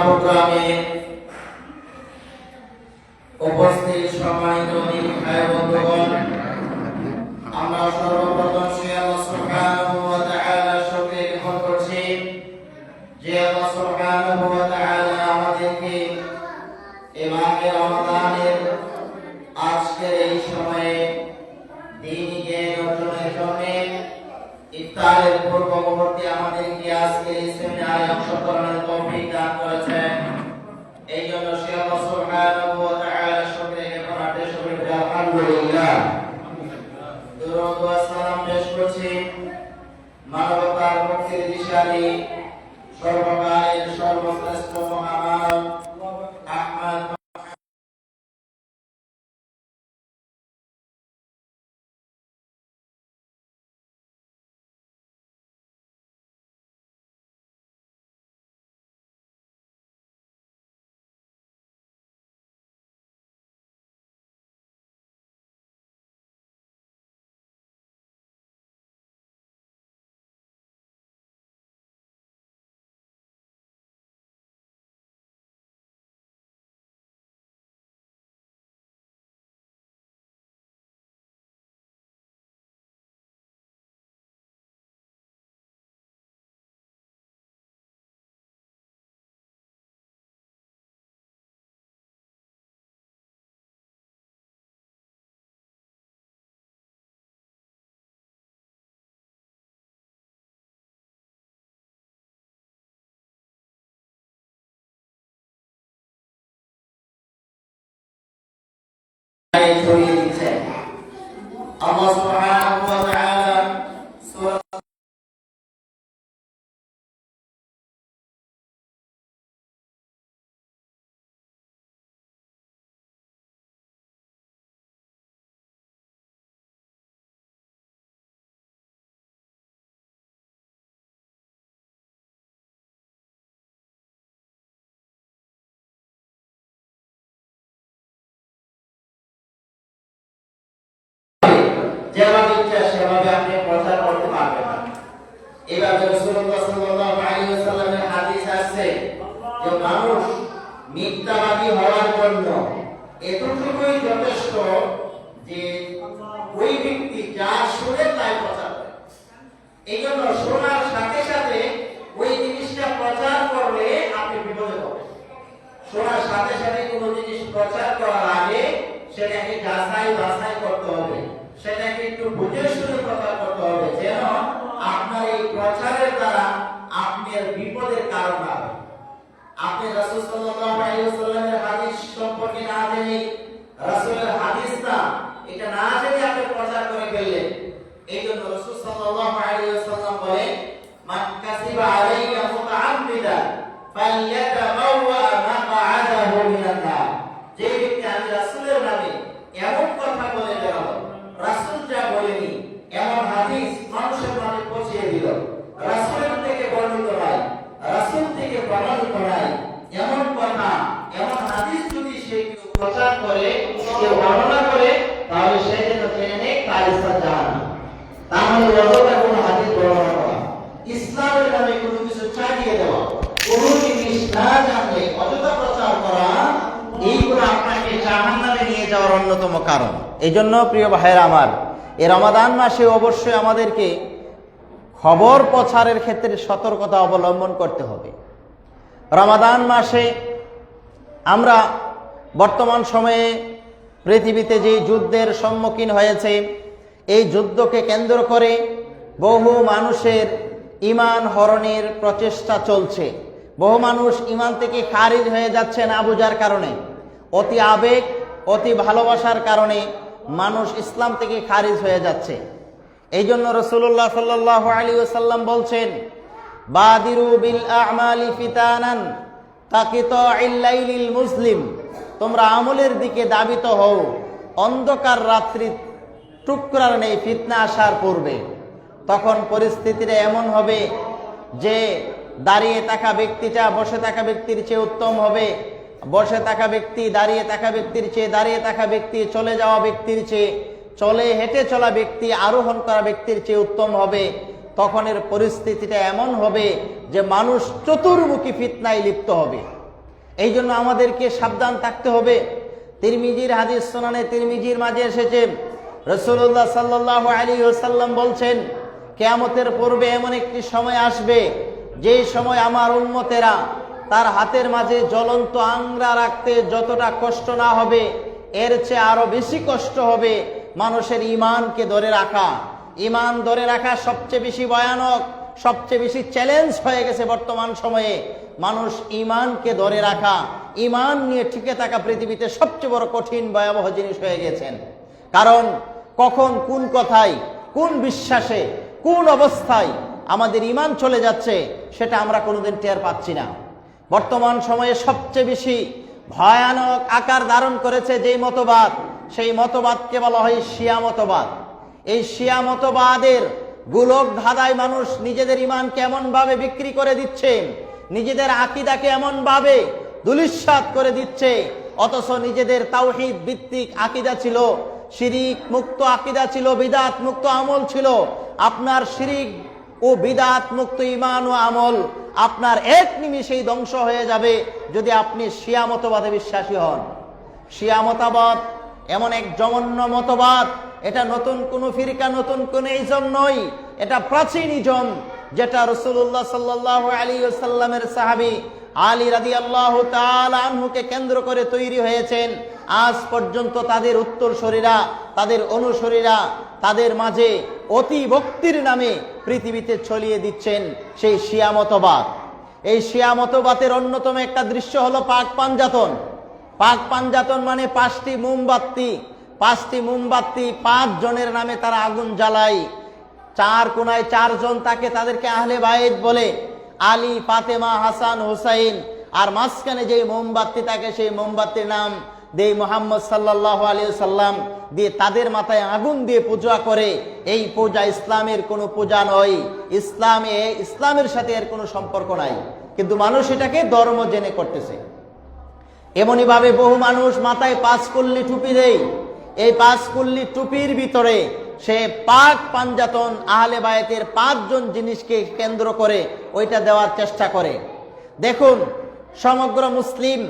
প্রোগ্রামে উপস্থিত সম্মানিত ভাই বন্ধুগণ, আমরা সর্বপ্রথম আল্লাহ সুবহানাহু ওয়া তাআলার শুকরিয়া জ্ঞাপন করছি যে আল্লাহ সুবহানাহু ওয়া তাআলা আমাদেরকে এই মাহে রমাদানের আজকের এই সময়ে দ্বীনি জ্ঞান অর্জনের জন্য ইফতারের পূর্ব মুহূর্তে আমাদেরকে আজকের এই সেমিনারে অংশগ্রহণের তৌফিক দান করেছেন। এই জন্য আল্লাহ সুবহানাহু ওয়া তাআলার শুকরিয়া জ্ঞাপন করতে শুকরিয়া আলহামদুলিল্লাহ। দরুদ ওয়া সালাম পেশ করছি মানবতার মুক্তির দিশারি সর্বকালের সর্বশ্রেষ্ঠ মহামানব আহমদ ছড়িয়ে দিচ্ছেন। আল্লাহ সুবহানাহু ওয়া তাআলা সূরা যেভাবে ইচ্ছা সেভাবে আপনি প্রচার করতে পারবেন না। এভাবে রাসূলুল্লাহ সাল্লাল্লাহু আলাইহি ওয়াসাল্লামের হাদিস আছে যে মানুষ মিথ্যাবাদী হওয়ার জন্য এতটুকুই যথেষ্ট যে ওই ব্যক্তি যা শুনে তাই প্রচার করে। এই জন্য শোনার সাথে সাথে ওই জিনিসটা প্রচার করলে আপনি বিপদে পড়বেন। শোনার সাথে সাথে কোনো জিনিস প্রচার করার আগে সেটাকে যাচাই বাছাই করতে হবে, সেটাকে একটু বুঝে শুনে প্রচার করতে হবে, যেন আপনার এই প্রচারের দ্বারা আপনার বিপদের কারণ না হয়। আপনি রাসূল সাল্লাল্লাহু আলাইহি ওয়াসাল্লামের হাদিস সম্পর্কে না জেনে, রাসূলের হাদিস না এটা না জেনে আপনি প্রচার করে ফেললেন। এই জন্য রাসূল সাল্লাল্লাহু আলাইহি ওয়াসাল্লাম বলেন, মান কাসিবা আলাইকা মুতাআম্মিদান ফালইয়াতাবাওয়া মাকআদাহু মিনান নার। যে ব্যক্তি আমি রাসূলের নামে এমন কথা বলে গেল, রাসূল যা বলেনি এমন হাদিস মানুষের মনে পৌঁছে দিল, রাসূলের থেকে বর্ণিত নয়, রাসূল থেকে প্রমাণিত নয়, এমন কথা এমন হাদিস যদি সে প্রচার করে, সে বর্ণনা করে, তাহলে সে যেন জেনে নেয় তার ইসলাম জানা। তাহলে অযথা কোনো হাদিস বর্ণনা করা, ইসলামের নামে কোনো কিছু চালিয়ে দেওয়া, কোনো জিনিস না জানলে অযথা প্রচার করা, এইগুলো আপনাকে জাহান্নামে নিয়ে যাওয়ার অন্যতম কারণ। এই জন্য প্রিয় ভাইয়েরা আমার, এই রমাদান মাসে অবশ্যই আমাদেরকে খবর প্রচারের ক্ষেত্রে সতর্কতা অবলম্বন করতে হবে। রমাদান মাসে আমরা বর্তমান সময়ে পৃথিবীতে যে যুদ্ধের সম্মুখীন হয়েছে, এই যুদ্ধকে কেন্দ্র করে বহু মানুষের ঈমান হরণের প্রচেষ্টা চলছে। বহু মানুষ ঈমান থেকে খারিজ হয়ে যাচ্ছে না বুঝার কারণে, অতি আবেগ অতি ভালোবাসার কারণে মানুষ ইসলাম থেকে খারিজ হয়ে যাচ্ছে। এই জন্য রাসূলুল্লাহ সাল্লাল্লাহু আলাইহি ওয়াসাল্লাম বলছেন, বাদিরু বিল আ'মালি ফিতানান কাকিতাইল লাইলিল মুসলিম, তোমরা আমলের দিকে দাবিত হও অন্ধকার রাত্রি টুকরার নেই ফিতনা আসার পূর্বে। তখন পরিস্থিতিটা এমন হবে যে দাঁড়িয়ে থাকা ব্যক্তিটা বসে থাকা ব্যক্তির চেয়ে উত্তম হবে, বসে থাকা ব্যক্তি দাঁড়িয়ে থাকা ব্যক্তির চেয়ে, দাঁড়িয়ে থাকা ব্যক্তি চলে যাওয়া ব্যক্তির চেয়ে, চলে হেঁটে চলা ব্যক্তি আরোহণ করা ব্যক্তির চেয়ে উত্তম হবে। তখনের পরিস্থিতিটা এমন হবে যে মানুষ চতুর্মুখী ফিতনায় লিপ্ত হবে। এই জন্য আমাদেরকে সাবধান থাকতে হবে। তিরমিজির হাদিস, সুনানে তিরমিজির মাঝে এসেছে, রাসূলুল্লাহ সাল্লাল্লাহু আলাইহি ওয়াসাল্লাম বলছেন, কিয়ামতের পূর্বে এমন একটি সময় আসবে, যে সময় আমার উম্মতেরা তার হাতের মাঝে জ্বলন্ত আংরা রাখতে যতটা কষ্ট না হবে, এর চেয়ে আরো বেশি কষ্ট হবে মানুষের ঈমানকে ধরে রাখা। ঈমান ধরে রাখা সবচেয়ে বেশি ভয়ানক, সবচেয়ে বেশি চ্যালেঞ্জ হয়ে গেছে বর্তমান সময়ে। মানুষ ঈমানকে ধরে রাখা, ঈমান নিয়ে টিকে থাকা পৃথিবীতে সবচেয়ে বড় কঠিন ভয়াবহ জিনিস হয়ে গেছেন। কারণ কখন কোন কথায়, কোন বিশ্বাসে, কোন অবস্থায় আমাদের ঈমান চলে যাচ্ছে সেটা আমরা কোনোদিন টের পাচ্ছি না। বর্তমান সময়ে সবচেয়ে বেশি ভয়ানক আকার ধারণ করেছে যেই মতবাদ, সেই মতবাদকে বলা হয় শিয়া মতবাদ। এই শিয়া মতবাদের গোলক ধাঁধায় মানুষ নিজেদের ঈমানকে এমন ভাবে বিক্রি করে দিচ্ছে, নিজেদের আকীদাকে এমন ভাবে ধূলিসাৎ করে দিচ্ছে, অথচ নিজেদের তাওহীদ ভিত্তিক আকীদা ছিল, শিরিক মুক্ত আকীদা ছিল, বিদআত মুক্ত আমল ছিল। আপনার শিরিক ও বিদআত মুক্ত ঈমান ও আমল আপনার এক নিমিষেই ধ্বংস হয়ে যাবে যদি আপনি শিয়া মতবাদে বিশ্বাসী হন। শিয়া মতবাদ এমন এক জঘন্য মতবাদ, এটা নতুন কোন ফিরকা, নতুন কোন ইজম নয়, এটা প্রাচীন ইজম, যেটা রাসূলুল্লাহ সাল্লাল্লাহু আলাইহি ওয়াসাল্লামের সাহাবী আলী রাদিয়াল্লাহু তাআলা আনহুকে কেন্দ্র করে তৈরি হয়েছেন। আজ পর্যন্ত তাদের উত্তরসূরিরা, তাদের অনুসারীরা তাদের মাঝে অতি ভক্তির নামে পৃথিবীতে ছড়িয়ে দিচ্ছেন সেই শিয়া মতবাদ। এই শিয়া মতবাদের অন্যতম একটা দৃশ্য হলো পাক পাঞ্জাতন। পাক পাঞ্জাতন মানে পাঁচটি মোমবাতি, 5 জনের নামে তারা আগুন জ্বালায়। 4 কোনায় 4 জন থাকে, তাদেরকে আহলে বাইত বলে, আলী, ফাতেমা, হাসান, হুসাইন। আর মাঝখানে যে মোমবাতি থাকে সেই মোমবাতির নাম দেই মুহাম্মদ সাল্লাল্লাহু আলাইহি সাল্লাম, দিয়ে তাদের মাথায় আগুন দিয়ে পূজা করে। এই পূজা ইসলামের কোনো পূজা নয়, ইসলামের সাথে এর কোনো সম্পর্ক নাই, কিন্তু মানুষ এটাকে ধর্ম জেনে করতেছে। এমনি ভাবে বহু মানুষ মাথায় 5 কুল্লি টুপি দেয়। এই 5 কুল্লি টুপির ভিতরে সে পাক পাঞ্জাতন আহলে বায়াতের 5 জন জিনিসকে কেন্দ্র করে ওইটা দেওয়ার চেষ্টা করে। দেখুন, সমগ্র মুসলিম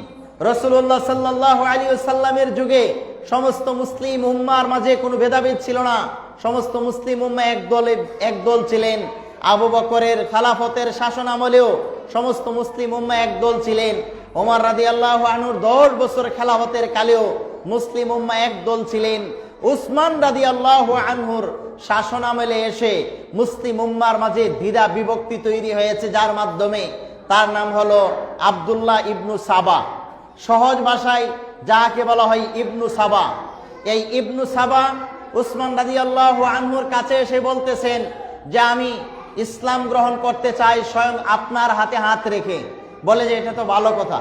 রাসূলুল্লাহ সাল্লাল্লাহু আলাইহি ওয়াসাল্লামের যুগে সমস্ত মুসলিম উম্মার মাঝে কোনো ভেদাভেদ ছিল না। সমস্ত মুসলিম উম্মাহ এক দল ছিলেন। আবু বকরের খেলাফতের শাসন আমলেও সমস্ত মুসলিম উম্মাহ এক দল ছিলেন। ওমর রাদিয়াল্লাহু আনহুর 10 বছর খেলাফতের কালেও মুসলিম উম্মাহ এক দল ছিলেন। উসমান রাদিয়াল্লাহু আনহুর শাসন আমলে এসে মুসলিম উম্মার মাঝে দ্বিধা বিভক্তি তৈরি হয়েছে, যার মাধ্যমে তার নাম হলো আব্দুল্লাহ ইবনু সাবা। সহজ ভাষায় যাকে বলা হয় ইবনু সাবা। এই ইবনু সাবা উসমান রাদিয়াল্লাহু আনহুর কাছে এসে বলতেছেন যে আমি ইসলাম গ্রহণ করতে চাই স্বয়ং আপনার হাতে হাত রেখে। বলে যে এটা তো ভালো কথা।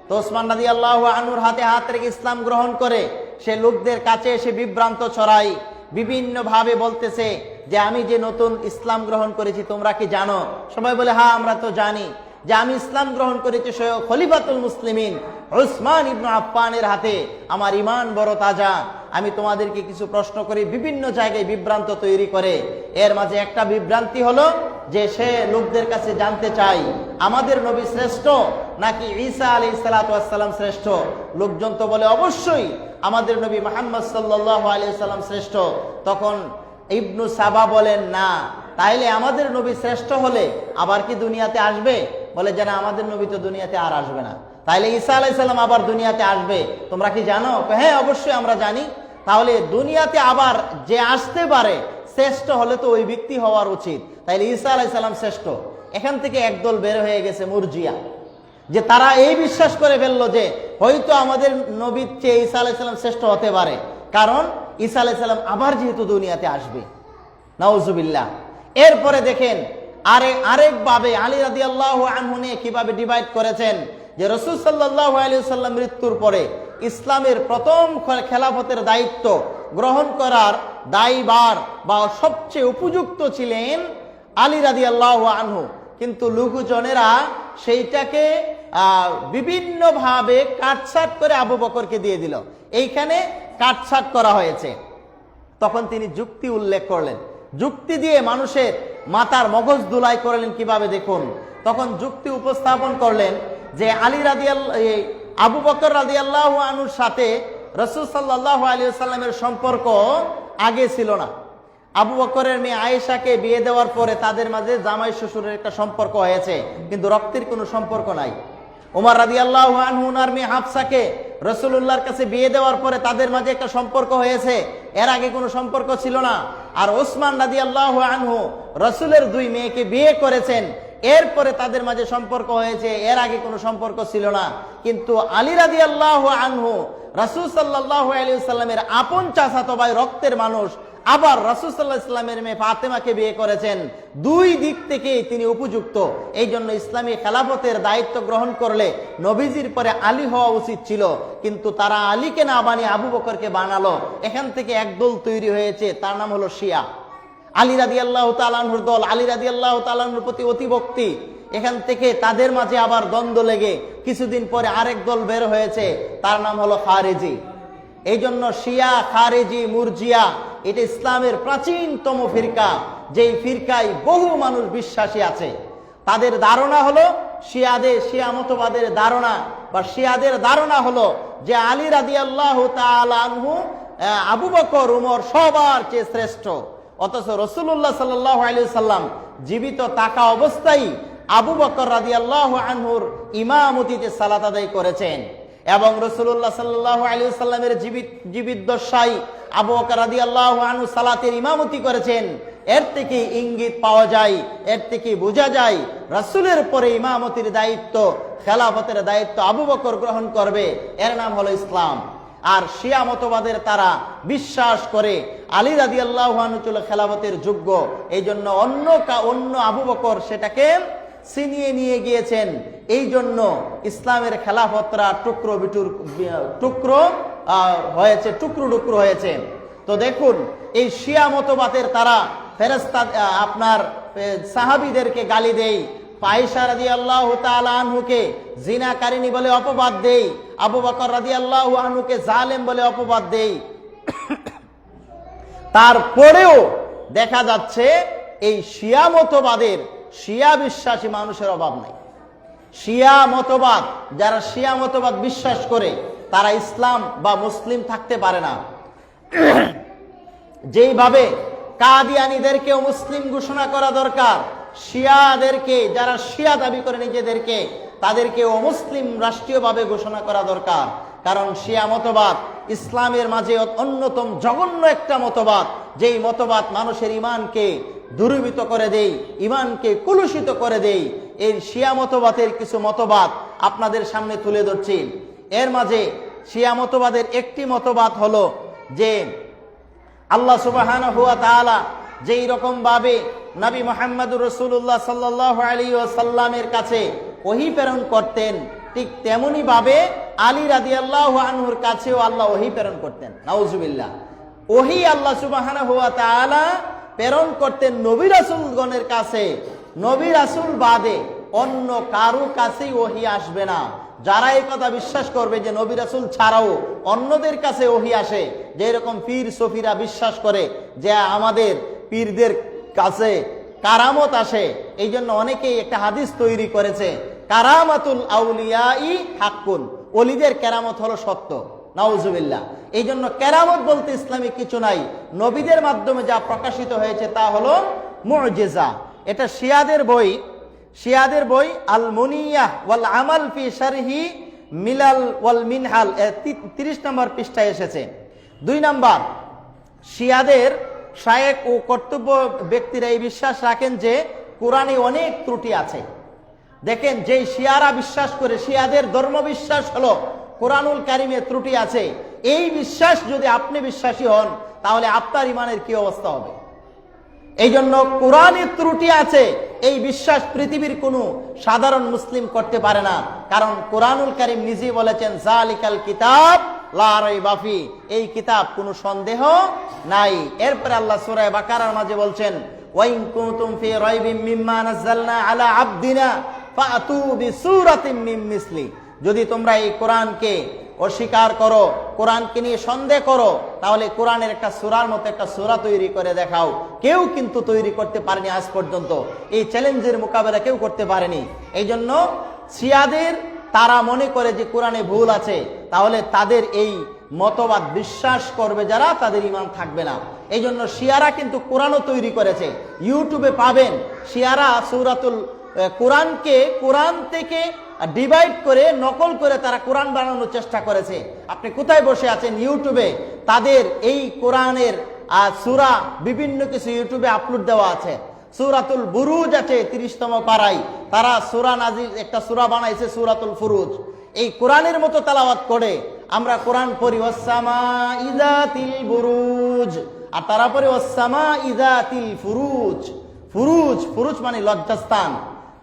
তো উসমান রাদিয়াল্লাহু আনহুর হাতে হাত রেখে ইসলাম গ্রহণ করে সে লোকদের কাছে এসে বিভ্রান্ত ছড়াই, বিভিন্ন ভাবে বলতেছে যে আমি যে নতুন ইসলাম গ্রহণ করেছি তোমরা কি জানো? সবাই বলে হ্যাঁ আমরা তো জানি যে আমি ইসলাম গ্রহণ করেছি স্বয়ং খলিফাতুল মুসলিমিন উসমান ইবনে আফফানের হাতে, আমার ঈমান বড় তাজা। আমি তোমাদেরকে কিছু প্রশ্ন করি, বিভিন্ন জায়গায় বিভ্রান্ত তৈরি করে। এর মাঝে একটা বিভ্রান্তি হলো যে সে লোকদের কাছে জানতে চাই আমাদের নবী শ্রেষ্ঠ নাকি ঈসা আলাইহিস সালাতু ওয়াস সালাম শ্রেষ্ঠ। লোকজন তো বলে অবশ্যই আমাদের নবী মুহাম্মদ সাল্লাল্লাহু আলাইহি সাল্লাম শ্রেষ্ঠ। তখন ইবনু সাবা বলেন না, তাইলে আমাদের নবী শ্রেষ্ঠ হলে আবার কি দুনিয়াতে আসবে? বলে যে না, আমাদের নবী তো দুনিয়াতে আর আসবে না, তাইলে ঈসা আলাইহিস সালাম আবার দুনিয়াতে আসবে, তোমরা কি জানো? হ্যাঁ অবশ্যই আমরা জানি। তাহলে দুনিয়াতে আবার যে আসতে পারে শ্রেষ্ঠ হলে তো ওই ব্যক্তি হওয়ার উচিত, তাইলে ঈসা আলাইহিস সালাম শ্রেষ্ঠ। এখান থেকে একদল বের হয়ে গেছে মুরজিয়া, যে তারা এই বিশ্বাস করে ফেললো যে হয়তো আমাদের নবীর চেয়ে ঈসা আলাইহিস সালাম শ্রেষ্ঠ হতে পারে, কারণ ঈসা আলাইহিস সালাম আবার যেহেতু দুনিয়াতে আসবে। নাউজুবিল্লাহ। এরপরে দেখেন আরেকভাবে আলী রাদিয়াল্লাহু আনহু নিয়ে কিভাবে ডিভাইড করেছেন যে রাসূল সাল্লাল্লাহু আলাইহি ওয়াসাল্লাম মৃত্যুর পরে ইসলামের প্রথম খেলাফতের দায়িত্ব গ্রহণ করার দায়ভার বা সবচেয়ে উপযুক্ত ছিলেন আলী রাদিয়াল্লাহু আনহু। কিন্তু লোকজনেরা সেইটাকে বিভিন্নভাবে কাটছাট করে আবু বকরকে দিয়ে দিল। এইখানে কাটছাট করা হয়েছে। তখন তিনি যুক্তি উল্লেখ করলেন, যুক্তি দিয়ে মানুষের মাথার মগজ ধুলাই করলেন। কিভাবে দেখুন, তখন যুক্তি উপস্থাপন করলেন যে আবু বকর রাদিয়াল্লাহু আনহুর সাথে রাসূল সাল্লাল্লাহু আলাইহি ওয়াসাল্লামের সম্পর্ক আগে ছিল না। আবু বকরের মেয়ে আয়েশাকে বিয়ে দেওয়ার পরে তাদের মাঝে জামাই শ্বশুরের একটা সম্পর্ক হয়েছে, কিন্তু রক্তের কোনো সম্পর্ক নাই। ওমর রাদিয়াল্লাহু আনহু ওনার মেয়ে হাফসাকে রাসূলুল্লাহর কাছে বিয়ে দেওয়ার পরে তাদের মাঝে একটা সম্পর্ক হয়েছে, এর আগে কোনো সম্পর্ক ছিল না। আর ওসমান রাদিয়াল্লাহু আনহু রাসূলের দুই মেয়েকে বিয়ে করেছেন, এরপরে তাদের মাঝে সম্পর্ক হয়েছে, এর আগে কোনো সম্পর্ক ছিল না। কিন্তু আলী রাদিয়াল্লাহু আনহু রাসূল সাল্লাল্লাহু আলাইহি ওয়াসাল্লামের আপন চাচাতো ভাই, রক্তের মানুষ, আবার রাসূল সাল্লাল্লাহু আলাইহি ওয়াসাল্লামের মেয়ে ফাতেমাকে বিয়ে করেছেন। দুই দিক থেকেই তিনি উপযুক্ত। এই জন্য ইসলামী খেলাফতের দায়িত্ব গ্রহণ করলে নবীজির পরে আলী হওয়া উচিত ছিল, কিন্তু তারা আলীকে না বানিয়ে আবু বকরকে বানালো। এখান থেকে একদল তৈরি হয়েছে, তার নাম হলো শিয়া। আলী রাদিয়াল্লাহু তাআলা আনহুর দল, আলী রাদিয়াল্লাহু তাআলা আনহুর প্রতি অতিভক্তি, এখান থেকে তাদের মাঝে আবার দ্বন্দ্ব লেগে কিছুদিন পরে আরেক দল বের হয়েছে, তার নাম হলো খারেজি। এই জন্য শিয়া, খারেজি, মুরজিয়া এটা ইসলামের প্রাচীনতম ফিরকা, যেই ফিরকায় বহু মানুষ বিশ্বাসী আছে। তাদের ধারণা হলো শিয়া মতবাদের ধারণা বা শিয়াদের ধারণা হলো যে আলী রাদিয়াল্লাহু তাআলা আনহু, আবু বকর, উমর সবার চেয়ে শ্রেষ্ঠ। অথচ রাসূলুল্লাহ সাল্লাল্লাহু আলাইহি ওয়াসাল্লাম জীবিত থাকা অবস্থায় আবু বকর রাদিয়াল্লাহু আনহুর ইমামতিতে সালাত আদায় করেছেন, এবং রাসূলুল্লাহ সাল্লাল্লাহু আলাইহি ওয়াসাল্লামের জীবিত দশায় আবু বকর রাদিয়াল্লাহু আনহু সালাতের ইমামতি করেছেন। এর থেকে ইঙ্গিত পাওয়া যায়, এর থেকে বোঝা যায় রাসূলের পরে ইমামতির দায়িত্ব, খেলাফতের দায়িত্ব আবু বকর গ্রহণ করবে। এর নাম হলো ইসলাম। আর শিয়া মতবাদের তারা বিশ্বাস করে আলী রাদিয়াল্লাহু আনহু ছিল খেলাফতের যোগ্য, এই জন্য অন্য আবু বকর সেটাকে ছিনিয়ে নিয়ে গিয়েছেন। এই জন্য ইসলামের খেলাফতরা টুকরো টুকরো হয়েছে। তো দেখুন, এই শিয়া মতবাদের তারা ফেরেশতা আপনার সাহাবীদেরকে গালি দেয়, আয়েশা রাদিয়াল্লাহু তাআলা আনহুকে জিনাকারিনী বলে অপবাদ দেয়, আবু বকর রাদিয়াল্লাহু আনহুকে জালেম বলে অপবাদ দেয়। তারপরেও দেখা যাচ্ছে এই শিয়া মতবাদের, শিয়া বিশ্বাসী মানুষের অভাব নাই। শিয়া মতবাদ, যারা শিয়া মতবাদ বিশ্বাস করে তারা ইসলাম বা মুসলিম থাকতে পারে না। যেইভাবে কাদিয়ানীদেরকেও মুসলিম ঘোষণা করা দরকার, শিয়াদেরকে, যারা শিয়া দাবি করে নিজেদেরকে, তাদেরকে অমুসলিম রাষ্ট্রীয়ভাবে ঘোষণা করা দরকার। কারণ শিয়া মতবাদ ইসলামের মাঝে অন্যতম জঘন্য একটা মতবাদ, যেই মতবাদ মানুষের ইমানকে দুর্বৃত করে দেয়, ইমানকে কলুষিত করে দেয়। এই শিয়া মতবাদের কিছু মতবাদ আপনাদের সামনে তুলে ধরছি। এর মাঝে শিয়া মতবাদের একটি মতবাদ হলো যে আল্লাহ সুবহানাহু ওয়া তাআলা যেই রকম ভাবে নবী মুহাম্মদুর রাসূলুল্লাহ সাল্লাল্লাহু আলাইহি ওয়াসাল্লামের কাছে ওহী প্রেরণ করতেন, ঠিক তেমনি ভাবে আলী রাদিয়াল্লাহু আনহুর কাছেও আল্লাহ ওহী প্রেরণ করতেন। নাউজুবিল্লাহ। ওহী আল্লাহ সুবহানাহু ওয়া তাআলা প্রেরণ করতেন নবী রাসূলগণের কাছে, নবী রাসূল বাদে অন্য কারো কাছেই ওহী আসবে না। যারা এই কথা বিশ্বাস করবে যে নবী রাসূল ছাড়াও অন্যদের কাছে ওহী আসে, যে এরকম পীর সফিরা বিশ্বাস করে যে আমাদের পীরদের কাছে কারামত আসে, এই জন্য অনেকেই একটা হাদিস তৈরি করেছে, কারামাতুল আউলিয়াই হাক্কুন, ওলিদের কেরামত হলো সত্য। নাউজুবিল্লাহ। এই জন্য কেরামত বলতে ইসলামে কিছু নাই, নবীদের মাধ্যমে যা প্রকাশিত হয়েছে তা হলো মুজিজা। এটা শিয়াদের বই আল মুনিয়াহ ওয়াল আমাল ফি শারহি মিলাল ওয়াল মিনহাল 30 নম্বর পৃষ্ঠায় এসেছে। 2 নম্বর, শিয়াদের শায়েখ ও কর্তব্য ব্যক্তিরা এই বিশ্বাস রাখেন যে কোরআনে অনেক ত্রুটি আছে। দেখেন, যেই শিয়ারা বিশ্বাস করে, শিয়াদের ধর্ম বিশ্বাস হলো কোরআনুল কারিমে ত্রুটি আছে, এই বিশ্বাস যদি আপনি বিশ্বাসী হন তাহলে আপনার ইমানের কি অবস্থা হবে? এই জন্য কোরআনে ত্রুটি আছে এই বিশ্বাস পৃথিবীর কোনো সাধারণ মুসলিম করতে পারে না। কারণ কোরআনুল কারীম নিজেই বলেছেন, জালিকাল কিতাব লা রাইবা ফি, এই কিতাব কোনো সন্দেহ নাই। এরপরে আল্লাহ সূরা বাকারার মাঝে বলছেন, ওয়া ইন কুনতুম ফি রাইবিম মিম্মা নাযালনা আলা আবদিনা ফাতু বিসূরাতিম মিন মিসলি, যদি তোমরা এই কোরআনকে অস্বীকার করো, কোরআনকে নিয়ে সন্দেহ করো, তাহলে কোরআনের একটা সূরার মতো একটা সূরা তৈরি করে দেখাও। কেউ কিন্তু তৈরি করতে পারেনি আজ পর্যন্ত, এই চ্যালেঞ্জের মোকাবেলা কেউ করতে পারেনি। এই জন্য শিয়াদের তারা মনে করে যে কোরআনে ভুল আছে, তাহলে তাদের এই মতবাদ বিশ্বাস করবে যারা, তাদের ঈমান থাকবে না। এই জন্য শিয়ারা কিন্তু কোরআনও তৈরি করেছে, ইউটিউবে পাবেন। শিয়ারা সূরাতুল কোরআনকে কোরআন থেকে ডিভাইড করে নকল করে তারা কোরআন বানানোর চেষ্টা করেছে। আপনি কোথায় বসে আছেন, ইউটিউবে তাদের এই কোরআনের সূরা বিভিন্ন কিছু ইউটিউবে আপলোড দেওয়া আছে। সূরাতুল বুরুজ আছে 30তম পারায়, তারা সূরা নাজিল একটা সূরা বানাইছে সূরাতুল ফুরুজ। এই কোরআনের মতো তেলাওয়াত করে আমরা কোরআন পড়ি ওয়াসসামা ইযাতিল বুরুজ, আর তারা পড়ে ওয়াসসামা ইযাতিল ফুরুজ। ফুরুজ, ফুরুজ মানে লজ্জাস্থান,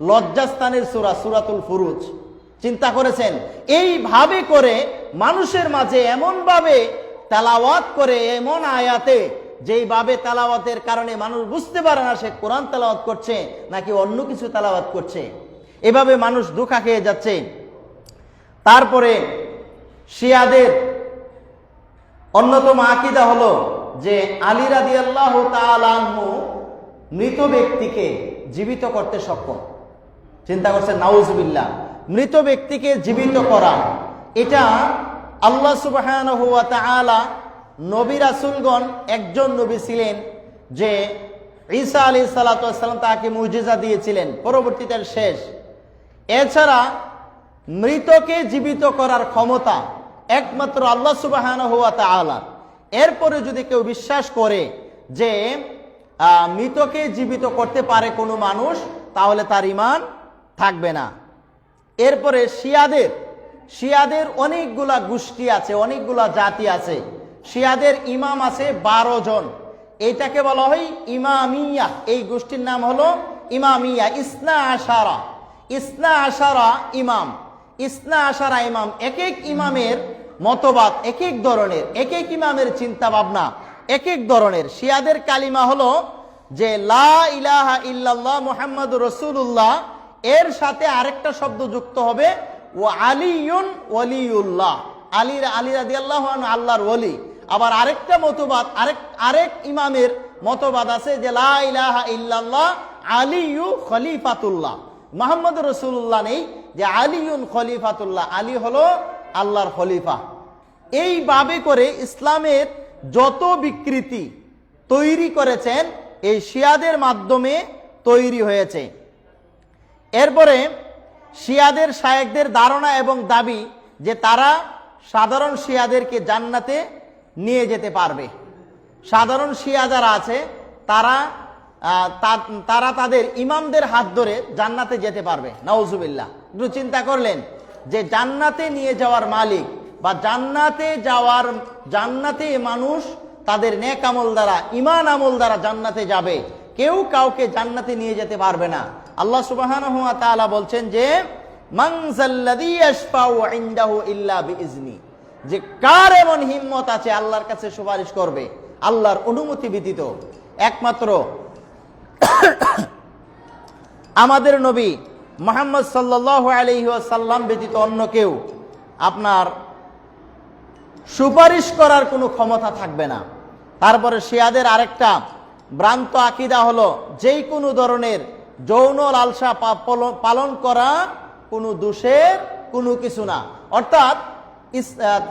লজ্জাস্থানের সূরা সূরাতুল ফুরুজ। চিন্তা করেছেন? এইভাবে করে মানুষের মাঝে এমন ভাবে তেলাওয়াত করে, এমন আয়াতে যেইভাবে তেলাওয়াতের কারণে মানুষ বুঝতে পারে না সে কোরআন তেলাওয়াত করছে নাকি অন্য কিছু তেলাওয়াত করছে। এভাবে মানুষ ধোঁকা খেয়ে যাচ্ছে। তারপরে শিয়াদের অন্যতম আকীদা হলো যে আলী রাদিয়াল্লাহু তাআলা আনহু মৃত ব্যক্তিকে জীবিত করতে সক্ষম। চিন্তা করছেন? নাউজুবিল্লাহ। মৃত ব্যক্তিকে জীবিত করা, এটা আল্লাহ সুবহানাহু ওয়া তাআলা নবী রাসূলগণ একজন নবী ছিলেন যে ঈসা আলাইহিস সালাতু ওয়াস সালাম তাকে মুজিজা দিয়েছিলেন, পরবর্তীতে শেষ। এছাড়া মৃতকে জীবিত করার ক্ষমতা একমাত্র আল্লাহ সুবহানাহু ওয়া তাআলা। এরপরে যদি কেউ বিশ্বাস করে যে মৃতকে জীবিত করতে পারে কোনো মানুষ, তাহলে তার ঈমান থাকবে না। এরপরে শিয়াদের অনেকগুলা গোষ্ঠী আছে, অনেকগুলা জাতি আছে। শিয়াদের ইমাম আছে 12 জন, এইটাকে বলা হয় ইমামিয়া। এই গোষ্ঠীর নাম হলো ইমামিয়া। ইসনা আশারা ইমাম, ইসনা আশারা ইমাম। এক এক ইমামের মতবাদ এক এক ধরনের, এক এক ইমামের চিন্তা ভাবনা এক এক ধরনের। শিয়াদের কালিমা হলো যে লা ইলাহা ইল্লাল্লাহ মুহাম্মাদুর রাসূলুল্লাহ, এর সাথে আরেকটা শব্দ যুক্ত হবে ওয়া আলিয়ুন ওয়ালিউল্লাহ। আলী রাদিয়াল্লাহু আনহু আল্লাহর ওলি। আবার আরেকটা মতবাদ, আরেক ইমামের মতবাদ আছে যে লা ইলাহা ইল্লাল্লাহ আলিয়ু খলিফাতুল্লাহ। মুহাম্মদুর রাসূলুল্লাহ নেই, যে আলিয়ুন খলিফাতুল্লাহ, আলী হলো আল্লাহর খলিফা। এইভাবে করে ইসলামের যত বিকৃতি তৈরি করেছেন এই শিয়াদের মাধ্যমে তৈরি হয়েছে। এরপরে শিয়াদের শায়েখদের ধারণা এবং দাবি যে তারা সাধারণ শিয়াদেরকে জান্নাতে নিয়ে যেতে পারবে। সাধারণ শিয়া যারা আছে তারা তাদের ইমামদের হাত ধরে জান্নাতে যেতে পারবে। নাউজুবিল্লাহ। একটু চিন্তা করলেন যে জান্নাতে নিয়ে যাওয়ার মালিক বা জান্নাতে মানুষ তাদের নেক আমল দ্বারা, ইমান আমল দ্বারা জান্নাতে যাবে। কেউ কাউকে জান্নাতে নিয়ে যেতে পারবে না। আল্লাহ সুবহানাহু ওয়া তাআলা বলছেন যে মান যাল্লাযী ইয়াশফাউ ইনদাহু ইল্লা বিইজনি, যে কার এমন হিম্মত আছে আল্লাহর কাছে সুপারিশ করবে আল্লাহর অনুমতি ব্যতীত। একমাত্র আমাদের নবী মুহাম্মদ সাল্লাল্লাহু আলাইহি ওয়াসাল্লাম ব্যতীত অন্য কেউ আপনার সুপারিশ করার কোনো ক্ষমতা থাকবে না। তারপরে শিয়াদের আরেকটা ভ্রান্ত আকীদা হলো যেই কোনো ধরনের যৌন লালসা পালন করা কোনো দোষের কোনো কিছু না। অর্থাৎ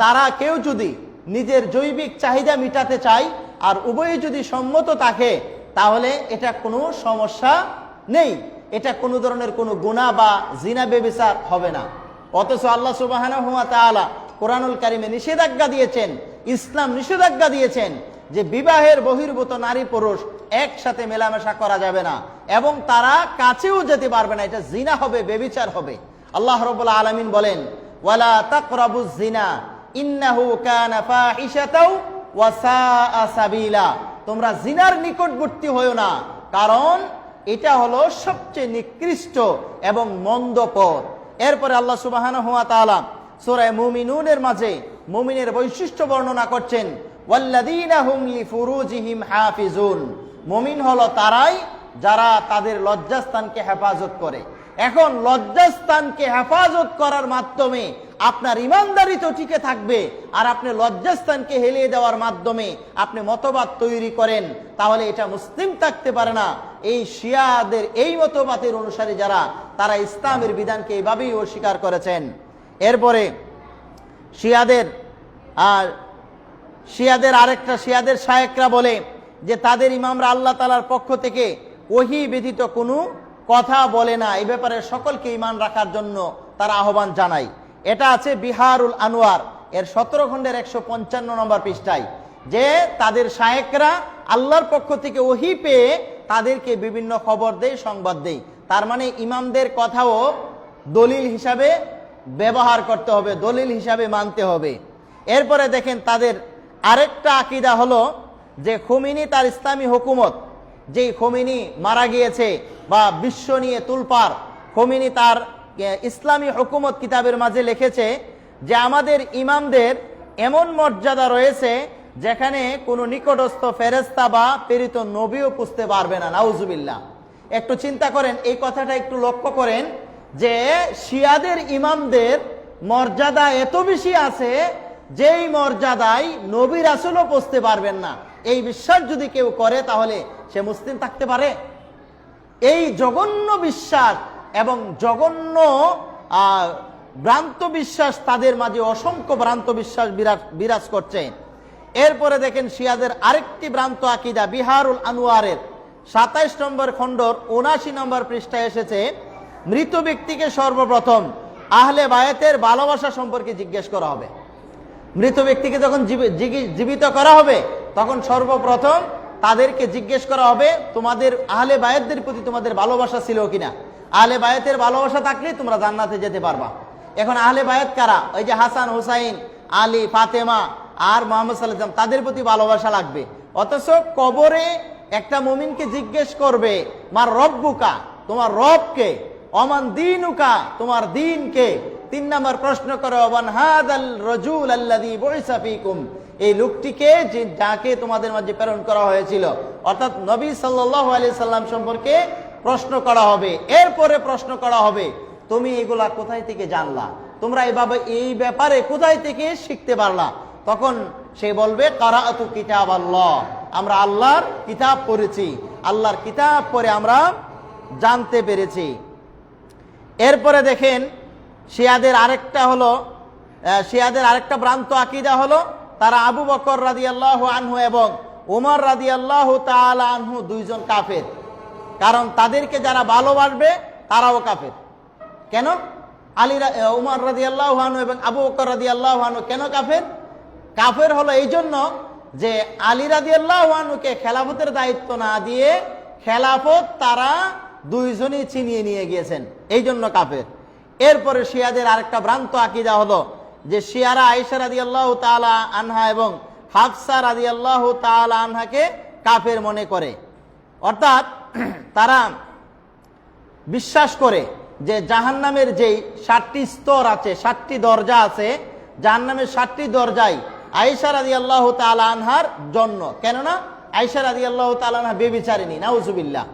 তারা কেউ যদি নিজের জৈবিক চাহিদা মিটাতে চায় আর উভয়ে যদি সম্মত থাকে, তাহলে এটা কোনো সমস্যা নেই, এটা কোনো ধরনের কোনো গুনাহ বা জিনা ব্যভিচার হবে না। অথচ আল্লাহ সুবহানাহু ওয়া তাআলা কোরআনুল কারিমে নিষেধাজ্ঞা দিয়েছেন, ইসলাম নিষেধাজ্ঞা দিয়েছেন যে বিবাহের বহির্ভূত নারী পুরুষ একসাথে মেলামেশা করা যাবে না এবং তারা কাছেও যেতে পারবে না, এটা জিনা হবে, ব্যভিচার হবে। আল্লাহ রাব্বুল আলামিন বলেন ওয়ালা তাকরাবুজ জিনা ইন্নাহু কানা ফাহিশাতাও ওয়া সাআ সাবিলা, তোমরা জিনার নিকটবর্তী হয়ো না, কারণ এটা হলো সবচেয়ে নিকৃষ্ট এবং মন্দ পথ। এরপরে আল্লাহ সুবহানাহু ওয়া তাআলা সূরা মুমিনুনের মাঝে মুমিনের বৈশিষ্ট্য বর্ণনা করছেন ওয়াল্লাযীনা হুম লিফুরুজিহিম হাফিজুন, মুমিন হলো তারাই যারা তাদের লজ্জাস্থানকে হেফাজত করে। এখন লজ্জাস্থানকে হেফাজত করার মাধ্যমে আপনার ইমানদারি তো টিকে থাকবে, আর আপনি লজ্জাস্থানকে হেলিয়ে দেওয়ার মাধ্যমে আপনি মতবাদ তৈরি করেন, তাহলে এটা মুসলিম থাকতে পারে না। এই শিয়াদের এই মতবাদের অনুসারী যারা, তারা ইসলামের বিধানকে এইভাবেই অস্বীকার করেছেন। এরপরে শিয়াদের শায়েখরা বলে যে তাদের ইমামরা আল্লাহ তাআলার পক্ষ থেকে ওহী ব্যতীত কোনো কথা বলে না, এই ব্যাপারে সকলকে ঈমান রাখার জন্য তারা আহ্বান জানায়। এটা আছে বিহারুল আনোয়ার এর 17 খণ্ডের 155 নম্বর পৃষ্ঠায়, যে তাদের শায়েখরা আল্লাহর পক্ষ থেকে ওহী পেয়ে তাদেরকে বিভিন্ন খবর দেয়, সংবাদ দেয়। তার মানে ইমামদের কথাও দলিল হিসাবে ব্যবহার করতে হবে, দলিল হিসাবে মানতে হবে। এরপরে দেখেন তাদের আরেকটা আকীদা হলো যে খোমেনি তার ইসলামী হুকুমত, যেই খোমেনি মারা গিয়েছে বা বিশ্ব নিয়ে তুলপার, খোমেনি তার ইসলামী হুকুমত কিতাবের মাঝে লিখেছে যে আমাদের ইমামদের এমন মর্যাদা রয়েছে যেখানে কোনো নিকটস্থ ফেরেশতা বা প্রেরিত নবীও বুঝতে পারবে না। নাউজুবিল্লাহ। একটু চিন্তা করেন, এই কথাটা একটু লক্ষ্য করেন যে শিয়াদের ইমামদের মর্যাদা এত বেশি আছে যেই মর্যাদায় নবী রাসূলও পৌঁছতে পারবেন না। এই বিশ্বাস যদি কেউ করে তাহলে সে মুসলিম থাকতে পারে? এই জঘন্য বিশ্বাস এবং জঘন্য ভ্রান্ত বিশ্বাস, তাদের মাঝে অসংখ্য ভ্রান্ত বিশ্বাস বিরাজ করছে। এরপরে দেখেন শিয়াদের আরেকটি ভ্রান্ত আকীদা বিহারুল আনোয়ারের 27 নম্বর খণ্ডর 79 নম্বর পৃষ্ঠায় এসেছে, মৃত ব্যক্তিকে সর্বপ্রথম আহলে বায়াতের ভালোবাসা সম্পর্কে জিজ্ঞেস করা হবে। মৃত ব্যক্তিকে যখন জীবিত করা হবে তখন সর্বপ্রথম তাদেরকে জিজ্ঞেস করা হবে তোমাদের আহলে বায়াতদের প্রতি তোমাদের ভালোবাসা ছিল কিনা। আহলে বায়াতের ভালোবাসা থাকলে তোমরা জান্নাতে যেতে পারবা। এখন আহলে বায়াত কারা? ওই যে হাসান, হুসাইন, আলী, ফাতেমা আর মুহাম্মদ সাল্লাল্লাহু আলাইহি ওয়াসাল্লাম, তাদের প্রতি ভালোবাসা লাগবে। অথচ কবরে একটা মুমিনকে জিজ্ঞেস করবে মার রব্বুকা, তোমার রবকে, অমান দিনুকা, তোমার দিনকে। 3 নম্বর প্রশ্ন করো ওয়ান হাদাল রাজুল আল্লাযী বুইসা ফীকুম, এই লোকটিকে যাকে তোমাদের মাঝে প্রেরণ করা হয়েছিল, অর্থাৎ নবী সাল্লাল্লাহু আলাইহি সাল্লাম সম্পর্কে প্রশ্ন করা হবে। এরপরে প্রশ্ন করা হবে তুমি এগুলা কোথায় থেকে জানলা, তোমরা এইভাবে এই ব্যাপারে কোথায় থেকে শিখতে পারলা। তখন সে বলবে কারাআতু কিতাবাল্লাহ, আমরা আল্লাহর কিতাব পড়েছি, আল্লাহর কিতাব পড়ে আমরা জানতে পেরেছি। এরপরে দেখেন শিয়াদের আরেকটা ভ্রান্ত আকীদা হলো তারা আবু বকর রাদিয়াল্লাহু আনহু এবং ওমর রাদিয়াল্লাহু তাআলা আনহু দুইজন কাফের, কারণ তাদেরকে যারা ভালোবাসবে তারাও কাফের। কেন? ওমর রাদিয়াল্লাহু আনহু এবং আবু বকর রাদিয়াল্লাহু আনহু কেন কাফের? কাফের হলো এই জন্য যে আলী রাদিয়াল্লাহু আনহুকে খেলাফতের দায়িত্ব না দিয়ে খেলাফত তারা দুইজনই ছিনিয়ে নিয়ে গিয়েছেন, এই জন্য কাফের। এরপরে শিয়াদের আরেকটা ভ্রান্ত আকীদা হলো যে শিয়ারা আয়েশা রাদিয়াল্লাহু তাআলা আনহা এবং হাফসা রাদিয়াল্লাহু তাআলা আনহাকে কাফের মনে করে। অর্থাৎ তারা বিশ্বাস করে যে জাহান্নামের যেই 7টি স্তর আছে, 7টি দরজা আছে, জাহান্নামের 7টি দরজায় আয়েশা রাদিয়াল্লাহু তাআলা আনহার জন্য, কেননা আয়েশা রাদিয়াল্লাহু তাআলা আনহা বেবিচারিনী। নাউজুবিল্লাহ।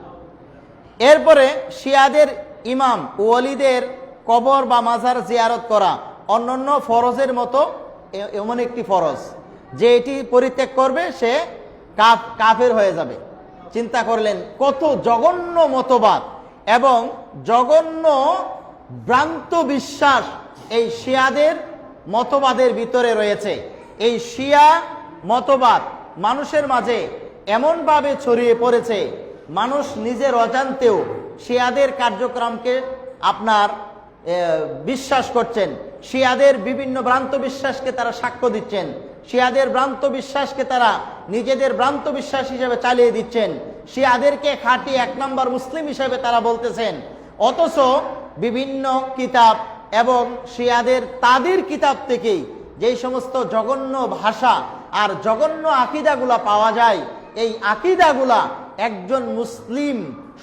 এরপরে শিয়াদের ইমাম ওয়ালিদের কবর বা মাজার জিয়ারত করা অন্যান্য ফরজের মতো এমন একটি ফরজ যে এটি পরিত্যাগ করবে সে কাফের হয়ে যাবে। চিন্তা করলেন কত জঘন্য মতবাদ এবং জঘন্য ভ্রান্ত বিশ্বাস এই শিয়াদের মতবাদের ভিতরে রয়েছে। এই শিয়া মতবাদ মানুষের মাঝে এমনভাবে ছড়িয়ে পড়েছে, মানুষ নিজের অজান্তেও শিয়াদের কার্যক্রমকে আপনার বিশ্বাস করছেন, শিয়াদের বিভিন্ন ভ্রান্ত বিশ্বাসকে তারা সাক্ষ্য দিচ্ছেন, শিয়াদের ভ্রান্ত বিশ্বাসকে তারা নিজেদের ভ্রান্ত বিশ্বাস হিসেবে চালিয়ে দিচ্ছেন, শিয়াদেরকে খাঁটি 1 নম্বর মুসলিম হিসেবে তারা বলতেছেন। অথচ বিভিন্ন কিতাব এবং শিয়াদের তাদের কিতাব থেকেই যেই সমস্ত জঘন্য ভাষা আর জঘন্য আকীদাগুলা পাওয়া যায়, এই আকীদাগুলা একজন মুসলিম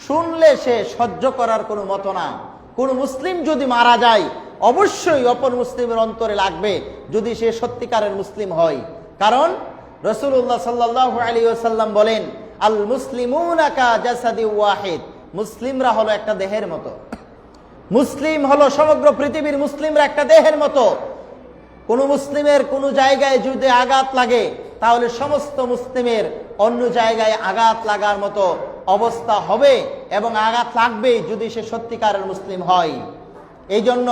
শুনলে সে সহ্য করার কোনো মতো না। কোন মুসলিম যদি মারা যায় অবশ্যই অপর মুসলিমের অন্তরে লাগবে, যদি সে সত্যিকারের মুসলিম হয়। কারণ রাসূলুল্লাহ সাল্লাল্লাহু আলাইহি ওয়াসাল্লাম বলেন আল মুসলিমুনা কা জাসাদি ওয়াহিদ, মুসলিমরা হলো একটা দেহের মতো। মুসলিম হলো সমগ্র পৃথিবীর মুসলিমরা একটা দেহের মতো। কোন মুসলিমের কোন জায়গায় যদি আঘাত লাগে তাহলে সমস্ত মুসলিমের অন্য জায়গায় আঘাত লাগার মতো অবস্থা হবে এবং আঘাত লাগবে যদি সে সত্যিকারের মুসলিম হয়। এই জন্য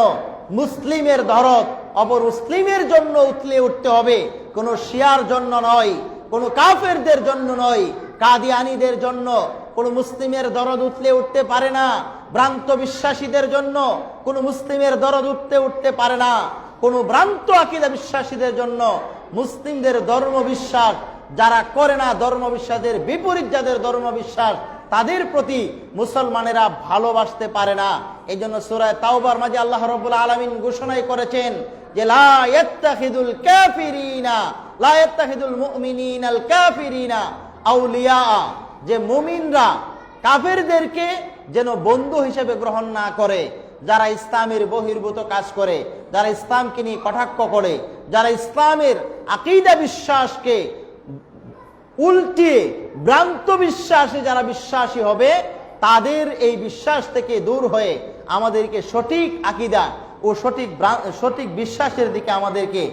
মুসলিমের দরদ অপর মুসলিমের জন্য উতলে উঠতে হবে, কোনো শিয়ার জন্য নয়, কোনো কাফেরদের জন্য নয়, কাদিয়ানীদের জন্য কোনো মুসলিমের দরদ উঠলে উঠতে পারে না, ভ্রান্ত বিশ্বাসীদের জন্য কোনো মুসলিমের দরদ উঠতে পারে না, কোনো ভ্রান্ত আকীদা বিশ্বাসীদের জন্য মুসলিমদের ধর্ম বিশ্বাস যারা করে না, ধর্ম বিশ্বাসের বিপরীত যাদের ধর্ম বিশ্বাস, তাদের প্রতি মুসলমানেরা ভালোবাসতে পারে না। এই জন্য সূরা তাওবার মাঝে আল্লাহ রাব্বুল আলামিন ঘোষণাই করেছেন যে লা ইয়াত্তাখিদুল কাফিরিনা লা ইয়াত্তাখিদুল মুমিনিনাল কাফিরিনা আউলিয়া, যে মুমিনরা কাফেরদেরকে যেন বন্ধু হিসেবে গ্রহণ না করে, যারা ইসলামের বহির্ভূত কাজ করে, যারা ইসলামকে নিয়ে কটাক্ষ করে, যারা ইসলামের আকীদা বিশ্বাসকে উল্টিয়ে ভ্রান্ত বিশ্বাসে যারা বিশ্বাসী হবে, তাদের এই বিশ্বাস থেকে দূর হয়ে আমাদেরকে সঠিক আকীদা ও সঠিক বিশ্বাসের দিকে আমাদেরকে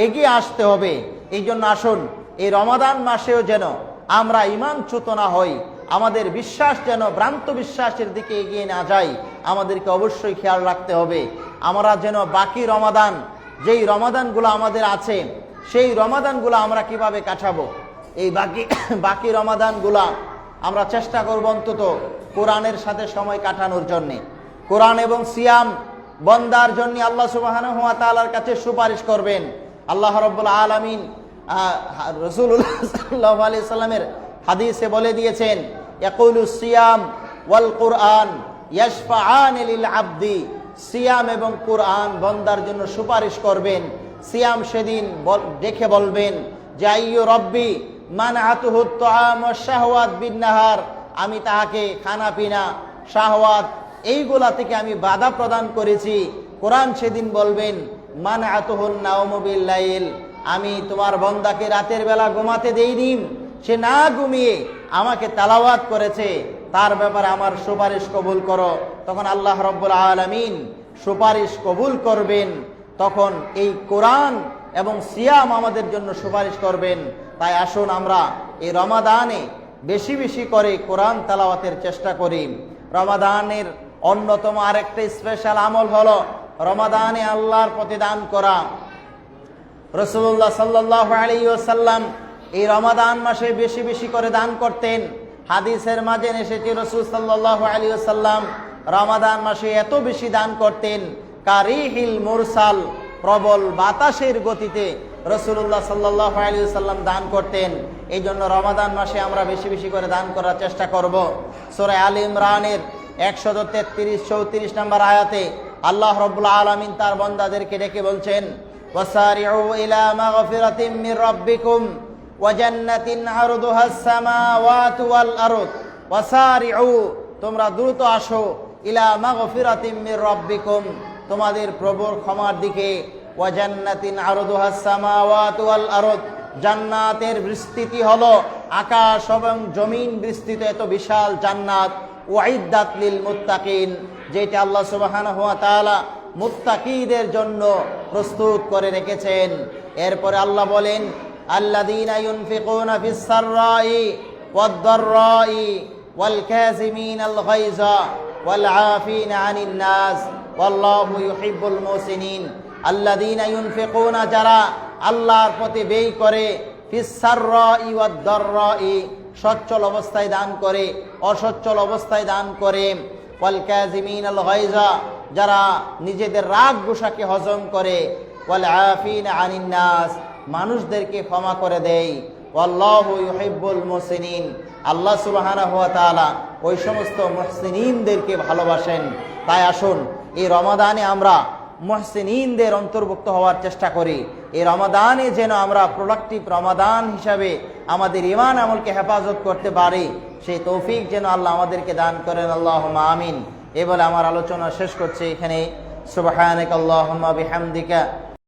এগিয়ে আসতে হবে। এই জন্য আসুন এই রমাদান মাসেও যেন আমরা ঈমানচ্যুত না হই, আমাদের বিশ্বাস যেন ভ্রান্ত বিশ্বাসের দিকে এগিয়ে না যায়, আমাদেরকে অবশ্যই খেয়াল রাখতে হবে। আমরা যেন বাকি রমাদান, যেই রমাদানগুলো আমাদের আছে, সেই রমাদানগুলো আমরা কিভাবে কাটাবো, এই বাকি রমাদানগুলা আমরা চেষ্টা করব অন্তত কোরআনের সাথে সময় কাটানোর জন্যে। কোরআন এবং সিয়াম বন্দার জন্য আল্লাহ সুবহানাহু ওয়া তাআলার কাছে সুপারিশ করবেন। আল্লাহ রাব্বুল আলামিন রাসূলুল্লাহ সাল্লাল্লাহু আলাইহি সাল্লামের হাদিসে বলে দিয়েছেন, ইয়াকুলুস সিয়াম ওয়াল কুরআন ইয়াশফাআন লিল আবদি, সিয়াম এবং কোরআন বন্দার জন্য সুপারিশ করবেন। সিয়াম সেদিন দেখে বলবেন যে আইয়ু রব্বি মানআতুহু আত-তাআম ওয়াশ শাহওয়াত বিন-নাহার, আমি তাহাকে খানা পিনা শাহওয়াত এইগুলা থেকে আমি বাধা প্রদান করেছি। কোরআন সেদিন বলবেন মানআতুহুন নাওমু বিল-লাইল, আমি তোমার বান্দাকে রাতের বেলা ঘুমাতে দেইনি, সে না ঘুমিয়ে আমাকে তেলাওয়াত করেছে, তার ব্যাপারে আমার সুপারিশ কবুল করো। তখন আল্লাহ রাব্বুল আলামিন সুপারিশ কবুল করবেন, তখন এই কোরআন এবং সিয়াম আমাদের জন্য সুপারিশ করবেন। তাই আসুন আমরা এই রমাদানে বেশি বেশি করে কোরআন তেলাওয়াতের চেষ্টা করি। রমাদানের অন্যতম আরেকটা স্পেশাল আমল হলো রমাদানে আল্লাহর প্রতি দান করা। রাসূলুল্লাহ সাল্লাল্লাহু আলাইহি ওয়াসাল্লাম এই রমাদান মাসে বেশি বেশি করে দান করতেন। হাদিসের মাঝে এসেছে রাসূল সাল্লাল্লাহু আলাইহি ওয়াসাল্লাম রমাদান মাসে এত বেশি দান করতেন, কারিহিল মুরসাল, প্রবল বাতাসের গতিতে রাসূলুল্লাহ সাল্লাল্লাহু আলাইহি ওয়াসাল্লাম দান করতেন। এই জন্য রমাদান মাসে আমরা বেশি বেশি করে দান করার চেষ্টা করব। সূরা আলে ইমরানের 133-34 নম্বর আয়াতে আল্লাহ রাব্বুল আলামিন তার বান্দাদেরকে ডেকে বলছেন, ওয়াসারিউ ইলা মাগফিরাতিম মির রাব্বিকুম ওয়া জান্নাতিন আরদুহাস সামাওয়াতু ওয়াল আরদ, ওয়াসারিউ, তোমরা দ্রুত আসো, ইলা মাগফিরাতিম মির রাব্বিকুম, তোমাদের প্রভুর ক্ষমার দিকে, ওয়া জান্নাতিন আরদুহাস সামাওয়াতু ওয়াল আরদ, জান্নাতের বিস্তৃতি হলো আকাশ এবং জমিন বিস্তৃত এত বিশাল জান্নাত, উইদ্দাত লিল মুত্তাকিন, যেটা আল্লাহ সুবহানাহু ওয়া তাআলা মুত্তাকিদের জন্য প্রস্তুত করে রেখেছেন। এরপরে আল্লাহ বলেন, আল্লাযীনা ইউনফিকুনা ফিস সাররাই ওয়াদ দাররাই ওয়াল কাযিমিনাল গায়যা ওয়াল আফিনা আনিন নাস ওয়াল্লাহু ইউহিব্বুল মুহসিনিন। আল্লাযীনা ইউনফিকুনা, যারা আল্লাহর পথে ব্যয় করে, ফিস সাররাই ওয়াদ দাররাই, সচ্ছল অবস্থায় দান করে, অসচ্ছল অবস্থায় দান করে, ওয়াল কাযিমিনাল গায়যা, যারা নিজেদের রাগ গোসাকে হজম করে, ওয়াল আফিনা আনিন নাস, মানুষদেরকে ক্ষমা করে দেয়, ওয়াল্লাহু ইউহিব্বুল মুহসিনিন, আল্লাহ সুবহানাহু ওয়া তাআলা ওই সমস্ত মুহসিনিনদেরকে ভালোবাসেন। তাই আসুন এই রমাদানে আমরা মুহসিনিনদের অন্তর্ভুক্ত হওয়ার চেষ্টা করি। এই রমাদানে যেন আমরা প্রোডাক্টিভ রমাদান হিসাবে আমাদের ঈমান আমলকে হেফাজত করতে পারি, সেই তৌফিক যেন আল্লাহ আমাদেরকে দান করেন। আল্লাহুম্মা আমিন। এ বলে আমার আলোচনা শেষ করছি এখানে। সুবহানাকাল্লাহুম্মা বিহামদিকা